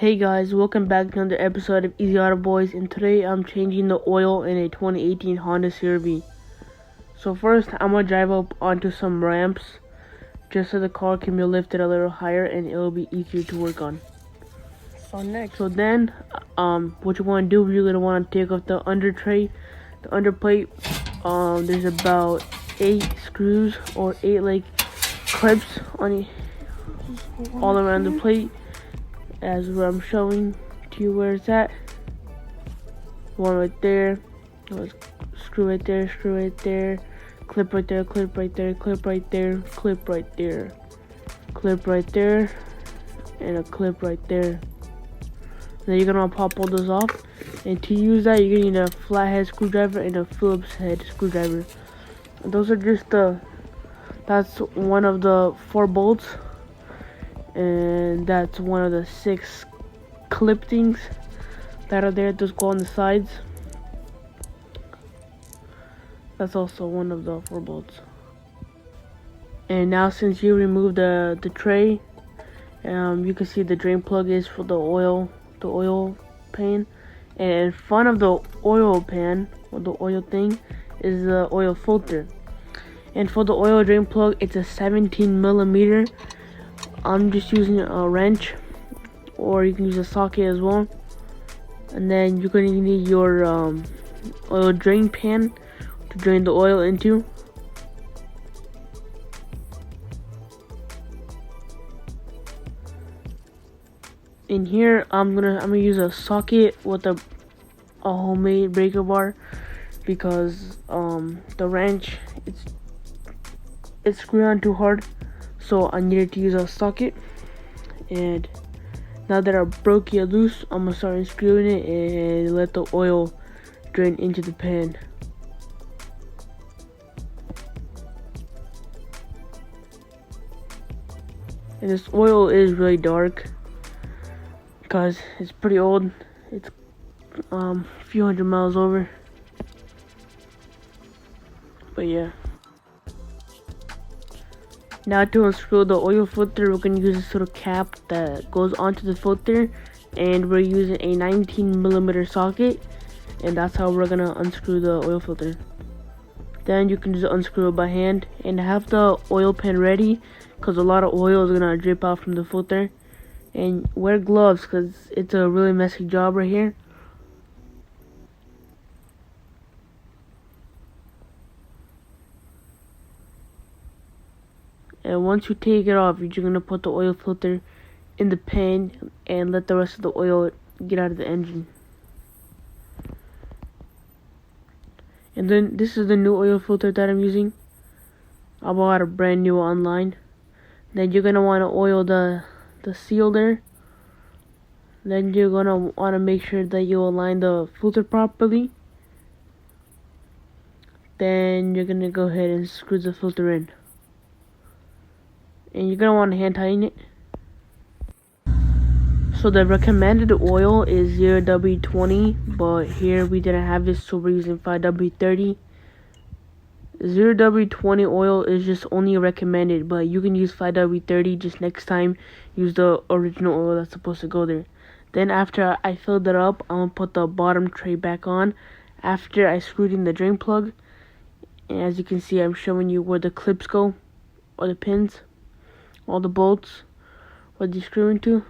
Hey guys, welcome back to another episode of EZauto-Boyz, and today I'm changing the oil in a 2018 Honda CR-V. So first, I'm going to drive up onto some ramps just so the car can be lifted a little higher and it'll be easier to work on. So then, what you want to do, you're going to want to take off the undertray, the underplate. There's about 8 screws or 8 like clips on all around the plate. As where I'm showing to you where it's at. One right there, screw right there, screw right there, clip right there, clip right there, clip right there, clip right there, clip right there, and a clip right there. Then you're gonna pop all those off, and to use that you're gonna need a flathead screwdriver and a Phillips head screwdriver. And those are just that's one of the 4 bolts. And that's one of the 6 clip things that are there. Those go on the sides. That's also one of the 4 bolts. And now, since you remove the tray, you can see the drain plug is for the oil pan, and in front of the oil pan or the oil thing is the oil filter. And for the oil drain plug, it's a 17 millimeter. I'm just using a wrench, or you can use a socket as well. And then you're going to need your oil drain pan to drain the oil into. In here, I'm gonna use a socket with a homemade breaker bar, because the wrench it's screwed on too hard. So I needed to use a socket, and now that I broke it loose, I'm gonna start unscrewing it and let the oil drain into the pan. And this oil is really dark because it's pretty old. It's a few hundred miles over, but yeah. Now to unscrew the oil filter, we're going to use this little cap that goes onto the filter, and we're using a 19 millimeter socket, and that's how we're going to unscrew the oil filter. Then you can just unscrew it by hand, and have the oil pan ready because a lot of oil is going to drip out from the filter. And wear gloves because it's a really messy job right here. And once you take it off, you're just going to put the oil filter in the pan and let the rest of the oil get out of the engine. And then this is the new oil filter that I'm using. I bought a brand new online. Then you're going to want to oil the seal there. Then you're going to want to make sure that you align the filter properly. Then you're going to go ahead and screw the filter in. And you're going to want to hand tighten it. So the recommended oil is 0W20, but here we didn't have this, so we're using 5W30. 0W20 oil is just only recommended, but you can use 5W30. Just next time, use the original oil that's supposed to go there. Then after I filled it up, I'm going to put the bottom tray back on after I screwed in the drain plug. And as you can see, I'm showing you where the clips go, or the pins. All the bolts, what you screw into.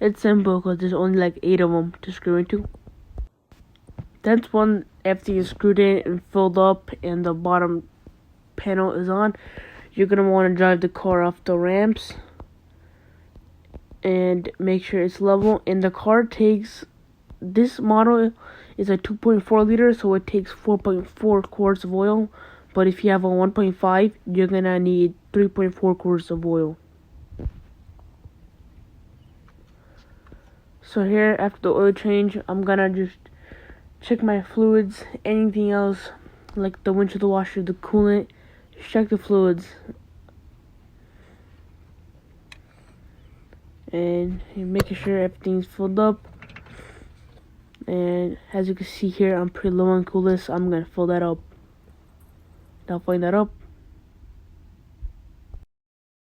It's simple because there's only like 8 of them to screw into. That's one after you screwed in and filled up and the bottom panel is on. You're going to want to drive the car off the ramps and make sure it's level. And the car takes, this model is a 2.4 liter, so it takes 4.4 quarts of oil. But if you have a 1.5, you're going to need 3.4 quarts of oil. So here, after the oil change, I'm going to just check my fluids. Anything else, like the windshield washer, the coolant, just check the fluids. And making sure everything's filled up. And as you can see here, I'm pretty low on coolant, so I'm going to fill that up. Now filling that up,